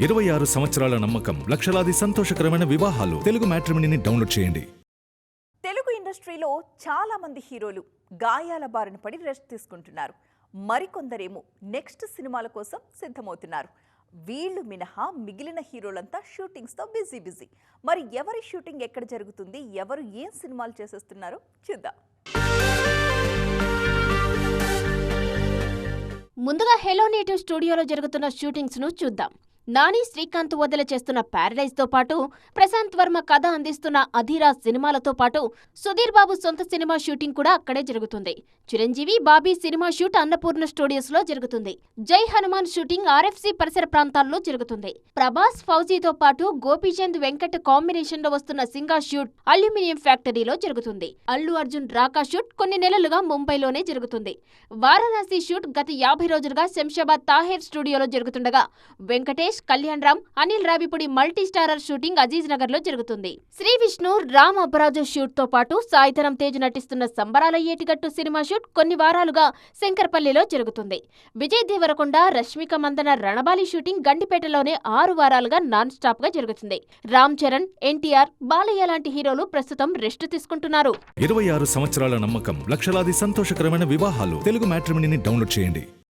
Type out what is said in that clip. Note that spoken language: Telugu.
26 సంవత్సరాల నమ్మకం, లక్షలాది సంతోషకరమైన వివాహాలు. తెలుగు మ్యాట్రిమోనీని డౌన్లోడ్ చేయండి. తెలుగు ఇండస్ట్రీలో చాలా మంది హీరోలు గాయాల బారిన పడి రెస్ట్ తీసుకుంటున్నారు. మరికొందరేమో నెక్స్ట్ సినిమాల కోసం సిద్ధమవుతున్నారు. వీళ్ళు మినహా మిగిలిన హీరోలంతా షూటింగ్స్తో బిజీ. మరి ఎవరి షూటింగ్ ఎక్కడ జరుగుతుంది, ఎవరు ఏం సినిమాలు చేసేస్తున్నారో చూద్దాం. ముందుగా హెలో నేటివ్ స్టూడియోలో జరుగుతున్న షూటింగ్స్ ను చూద్దాం. నాని శ్రీకాంత్ వదిల చేస్తున్న ప్యారడైజ్ తో పాటు ప్రశాంత్ వర్మ కథ అందిస్తున్న అధీరా సినిమాలతో పాటు సుధీర్ బాబు సొంత సినిమా షూటింగ్ కూడా అక్కడే జరుగుతుంది. Chiranjeevi Bobby cinema shoot Annapurna studios లో జరుగుతుంది. జై హనుమాన్ షూటింగ్ ఆర్ఎఫ్సి పరిసర ప్రాంతాల్లో జరుగుతుంది. ప్రభాస్ ఫౌజీతో పాటు గోపీచంద్ వెంకట్ కాంబినేషన్ లో వస్తున్న సింగా షూట్ అల్యూమినియం ఫ్యాక్టరీలో జరుగుతుంది. అల్లు అర్జున్ రాకా షూట్ కొన్ని నెలలుగా ముంబైలోనే జరుగుతుంది. వారణాసి షూట్ గత 50 రోజులుగా శంషాబాద్ తాహేర్ స్టూడియోలో జరుగుతుండగా Venkatesh, Kalyan Ram, Anil Ravipudi multi starrer shooting Aziz Nagar లో జరుగుతుంది. శ్రీ విష్ణు, రామ్ అబరాజు షూట్ తో పాటు సాయిధరం తేజ్ నటిస్తున్న సంబరాల ఏటిగట్టు సినిమా షూట్ కొన్ని వారాలుగా శంకర్పల్లిలో జరుగుతుంది. విజయ్ దేవరకొండ, రష్మిక మందన రణబాలి షూటింగ్ గండిపేటలోనే 6 వారాలుగా నాన్ స్టాప్ గా జరుగుతుంది. రామ్ చరణ్, ఎన్టీఆర్, బాలయ్య లాంటి హీరోలు ప్రస్తుతం రెస్ట్ తీసుకుంటున్నారు. 26 సంవత్సరాల నమ్మకం, లక్షలాది సంతోషకరమైన వివాహాలు. తెలుగు మ్యాట్రిమోనీని డౌన్లోడ్ చేయండి.